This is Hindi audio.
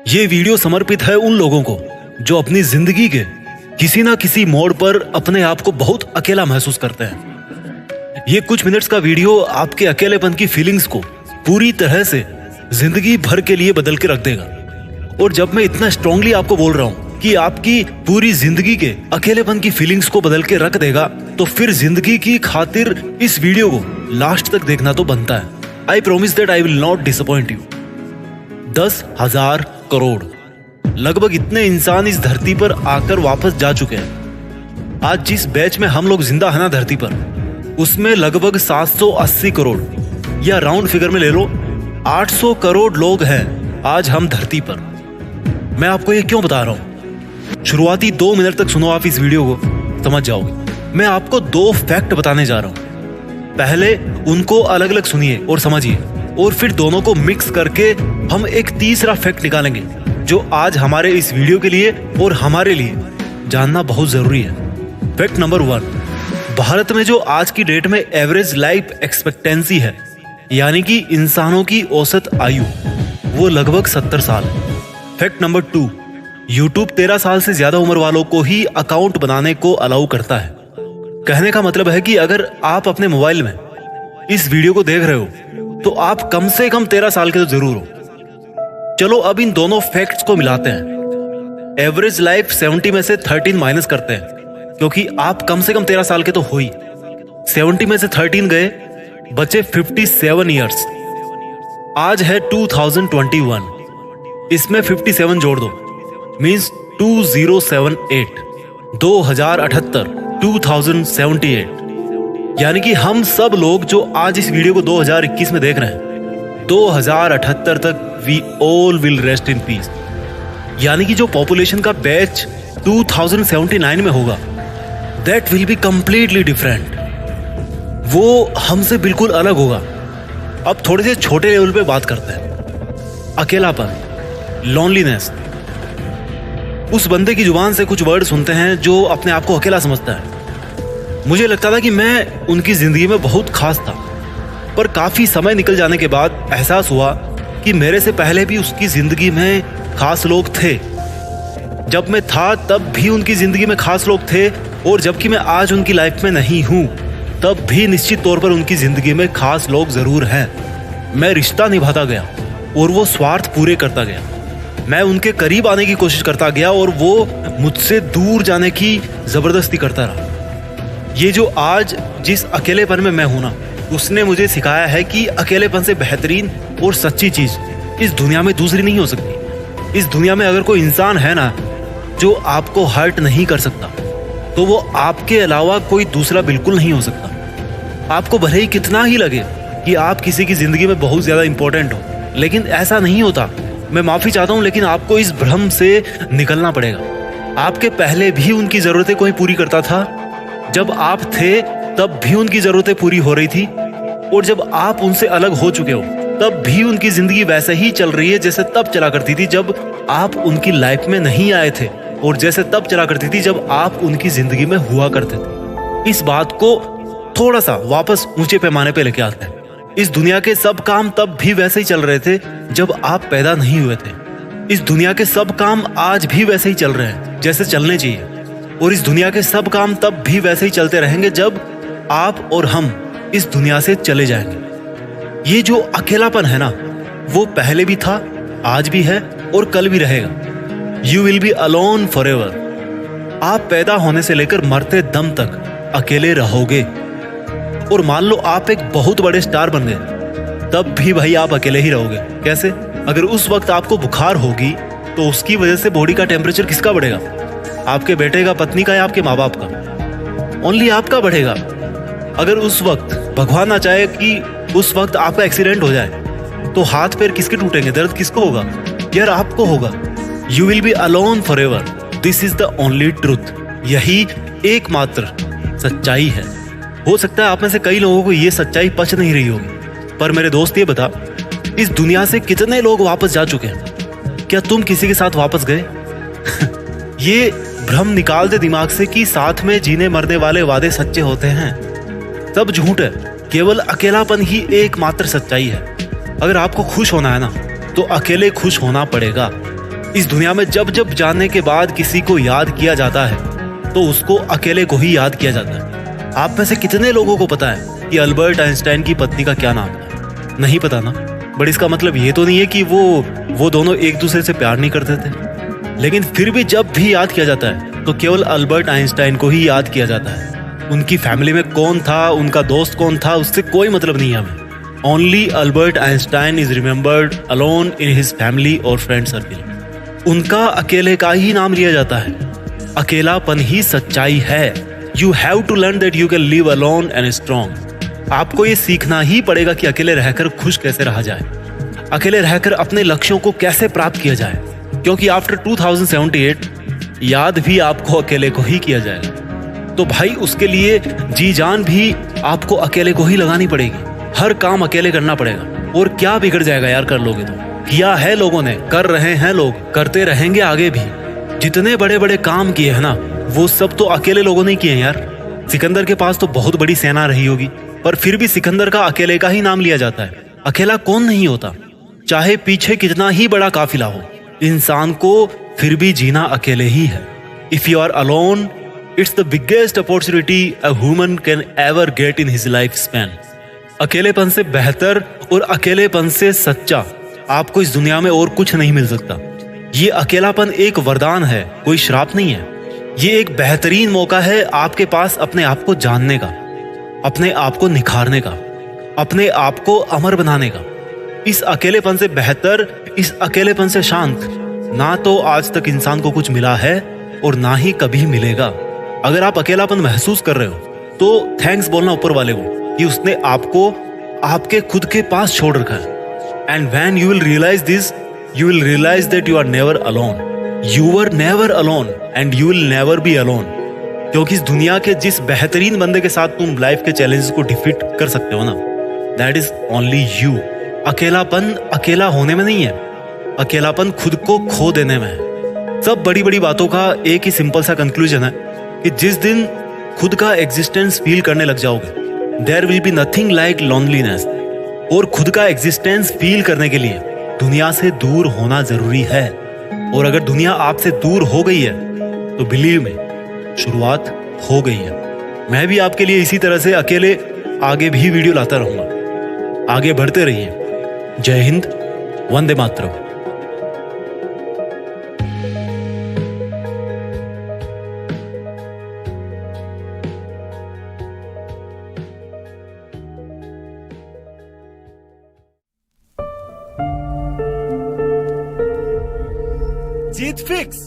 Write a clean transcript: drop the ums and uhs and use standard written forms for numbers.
ये वीडियो समर्पित है उन लोगों को जो अपनी जिंदगी के किसी ना किसी मोड़ पर अपने आप को बहुत अकेला महसूस करते हैं। ये कुछ मिनट्स का वीडियो आपके अकेलेपन की फीलिंग्स को पूरी तरह से जिंदगी भर के लिए बदल के रख देगा। और जब मैं इतना स्ट्रांगली आपको बोल रहा हूँ कि आपकी पूरी जिंदगी के अकेलेपन की फीलिंग्स को बदल के रख देगा, तो फिर जिंदगी की खातिर इस वीडियो को लास्ट तक देखना तो बनता है। I promise that I will not disappoint you. 10,000 crore, लगभग इतने इंसान इस धरती पर आकर वापस जा चुके हैं। आज जिस बैच में हम लोग जिंदा है ना धरती पर, उसमें लगभग 780 करोड़ या राउंड फिगर में ले लो 800 करोड़ लोग हैं आज हम धरती पर। मैं आपको ये क्यों बता रहा हूं? शुरुआती 2 मिनट तक सुनो आप इस वीडियो को, समझ जाओगे। मैं आपको 2 फैक्ट बताने जा रहा हूं। पहले उनको अलग अलग सुनिए और समझिए, और फिर दोनों को मिक्स करके हम एक तीसरा फैक्ट निकालेंगे जो आज हमारे इस वीडियो के लिए और हमारे लिए जानना बहुत जरूरी है। फैक्ट नंबर 1, भारत में जो आज की डेट में एवरेज लाइफ एक्सपेक्टेंसी है, यानी कि इंसानों की औसत आयु, वो लगभग 70 साल है। फैक्ट नंबर 2, यूट्यूब 13 साल से ज्यादा उम्र वालों को ही अकाउंट बनाने को अलाउ करता है। कहने का मतलब है कि अगर आप अपने मोबाइल में इस वीडियो को देख रहे हो तो आप कम से कम 13 साल के तो जरूर हो। चलो अब इन दोनों फैक्ट्स को मिलाते हैं। एवरेज लाइफ 70 में से 13 माइनस करते हैं, क्योंकि आप कम से कम 13 साल के तो हो ही। 70 में से 13 गए, बचे 57 ईयर्स। आज है 2021, इसमें 57 जोड़ दो, मीन्स 2078, 2078, यानी कि हम सब लोग जो आज इस वीडियो को 2021 में देख रहे हैं, 2078 तक we all will rest in peace. यानी कि जो पॉपुलेशन का बैच 2079 में होगा, that will be completely different. वो हमसे बिल्कुल अलग होगा। अब थोड़े से छोटे लेवल पे बात करते हैं। अकेलापन, लॉनलीनेस। उस बंदे की जुबान से कुछ वर्ड सुनते हैं जो अपने आप को अकेला समझता है। मुझे लगता था कि मैं उनकी जिंदगी में बहुत खास था, पर काफी समय निकल जाने के बाद एहसास हुआ कि मेरे से पहले भी उसकी जिंदगी में खास लोग थे। जब मैं था तब भी उनकी जिंदगी में खास लोग थे, और जबकि मैं आज उनकी लाइफ में नहीं हूं, तब भी निश्चित तौर पर उनकी जिंदगी में खास लोग जरूर हैं। मैं रिश्ता निभाता गया और वो स्वार्थ पूरे करता गया। मैं उनके करीब आने की कोशिश करता गया और वो मुझसे दूर जाने की जबरदस्ती करता रहा। ये जो आज जिस अकेलेपन में मैं हूं ना, उसने मुझे सिखाया है कि अकेलेपन से बेहतरीन और सच्ची चीज इस दुनिया में दूसरी नहीं हो सकती। इस दुनिया में अगर कोई इंसान है ना जो आपको हर्ट नहीं कर सकता, तो वो आपके अलावा कोई दूसरा बिल्कुल नहीं हो सकता। आपको भले ही कितना ही लगे कि आप किसी की जिंदगी में बहुत ज्यादा इंपॉर्टेंट हो, लेकिन ऐसा नहीं होता। मैं माफी चाहता हूं, लेकिन आपको इस भ्रम से निकलना पड़ेगा। आपके पहले भी उनकी जरूरतें कोई पूरी करता था। जब आप थे तब भी उनकी जरूरतें पूरी हो रही थी, और जब आप उनसे अलग हो चुके हो तब भी उनकी जिंदगी वैसे ही चल रही है जैसे तब चला करती थी जब आप उनकी लाइफ में नहीं आए थे, और जैसे तब चला करती थी जब आप उनकी जिंदगी में हुआ करते थे। इस बात को थोड़ा सा वापस ऊंचे पैमाने पे लेके आते हैं। इस दुनिया के सब काम तब भी वैसे ही चल रहे थे जब आप पैदा नहीं हुए थे। इस दुनिया के सब काम आज भी वैसे ही चल रहे हैं जैसे चलने चाहिए, और इस दुनिया के सब काम तब भी वैसे ही चलते रहेंगे जब आप और हम इस दुनिया से चले जाएंगे। ये जो अकेलापन है ना, वो पहले भी था, आज भी है और कल भी रहेगा। You will be alone for ever. आप पैदा होने से लेकर मरते दम तक अकेले रहोगे। और मान लो आप एक बहुत बड़े स्टार बन गए, तब भी भाई आप अकेले ही रहोगे। कैसे? अगर उस वक्त आपको बुखार होगी तो उसकी वजह से बॉडी का टेम्परेचर किसका बढ़ेगा? आपके बेटे का, पत्नी का, या आपके माँ बाप का? ओनली आपका बढ़ेगा। अगर उस वक्त भगवान ना चाहे कि उस वक्त आपका एक्सीडेंट हो जाए, तो हाथ पैर किसके टूटेंगे? दर्द किसको होगा? यार आपको होगा। You will be alone for ever. This is the only truth. यही एकमात्र सच्चाई है। हो सकता है आप में से कई लोगों को ये सच्चाई पच नहीं रही होगी, पर मेरे दोस्त ये बता, इस दुनिया से कितने लोग वापस जा चुके हैं? क्या तुम किसी के साथ वापस गए? ये भ्रम निकाल दे दिमाग से कि साथ में जीने मरने वाले वादे सच्चे होते हैं। सब झूठ है। केवल अकेलापन ही एकमात्र सच्चाई है। अगर आपको खुश होना है ना, तो अकेले खुश होना पड़ेगा। इस दुनिया में जब जब जानने के बाद किसी को याद किया जाता है तो उसको अकेले को ही याद किया जाता है। आप में से कितने लोगों को पता है कि अल्बर्ट आइंस्टाइन की पत्नी का क्या नाम था? नहीं पता ना। बट इसका मतलब ये तो नहीं है कि वो दोनों एक दूसरे से प्यार नहीं करते थे। लेकिन फिर भी जब भी याद किया जाता है तो केवल अल्बर्ट आइंस्टाइन को ही याद किया जाता है। उनकी फैमिली में कौन था, उनका दोस्त कौन था, उससे कोई मतलब नहीं है हमें। Only Albert Einstein is remembered alone in his family और फ्रेंड सर्किल। उनका अकेले का ही नाम लिया जाता है। अकेलापन ही सच्चाई है। You have to learn that you can live alone and strong. आपको ये सीखना ही पड़ेगा कि अकेले रहकर खुश कैसे रहा जाए, अकेले रहकर अपने लक्ष्यों को कैसे प्राप्त किया जाए, क्योंकि आफ्टर 2078 याद भी आपको अकेले को ही किया जाएगा। तो भाई उसके लिए जी जान भी आपको अकेले को ही लगानी पड़ेगी। हर काम अकेले करना पड़ेगा। और क्या बिगड़ जाएगा यार, कर लोगे तो। किया है लोगों ने, कर रहे हैं लोग, करते रहेंगे आगे भी। जितने बड़े बड़े काम किए हैं ना, वो सब तो अकेले लोगों ने किए हैं यार। सिकंदर के पास तो बहुत बड़ी सेना रही होगी, पर फिर भी सिकंदर का अकेले का ही नाम लिया जाता है। अकेला कौन नहीं होता, चाहे पीछे कितना ही बड़ा काफिला हो। इंसान को फिर भी जीना अकेले ही है। If you are alone, it's the biggest opportunity a human can ever get in his life span. अकेलेपन से बेहतर और अकेलेपन से सच्चा आपको इस दुनिया में और कुछ नहीं मिल सकता। ये अकेलापन एक वरदान है, कोई श्राप नहीं है। ये एक बेहतरीन मौका है आपके पास अपने आप को जानने का, अपने आप को निखारने का, अपने आप को अमर बनाने का। इस अकेलेपन से बेहतर, इस अकेलेपन से शांत ना तो आज तक इंसान को कुछ मिला है और ना ही कभी मिलेगा। अगर आप अकेलापन महसूस कर रहे हो तो थैंक्स बोलना ऊपर वाले को कि उसने आपको आपके खुद के पास छोड़ रखा है। And when you will realise this, you will realize that you are never alone. You were never alone and you will never be alone. क्योंकि इस दुनिया के जिस बेहतरीन बंदे के साथ तुम लाइफ के चैलेंजेस को डिफीट कर सकते हो ना, that is only you. अकेलापन अकेला होने में नहीं है, अकेलापन खुद को खो देने में है। सब बड़ी बड़ी बातों का एक ही सिंपल सा कंक्लूजन है कि जिस दिन खुद का एग्जिस्टेंस फील करने लग जाओगे, there will be nothing like loneliness. और खुद का एग्जिस्टेंस फील करने के लिए दुनिया से दूर होना जरूरी है। और अगर दुनिया आपसे दूर हो गई है तो बिलीव में शुरुआत हो गई है। मैं भी आपके लिए इसी तरह से अकेले आगे भी वीडियो लाता रहूंगा। आगे बढ़ते रहिए। जय हिंद, वंदे मातरम। जीत फिक्स।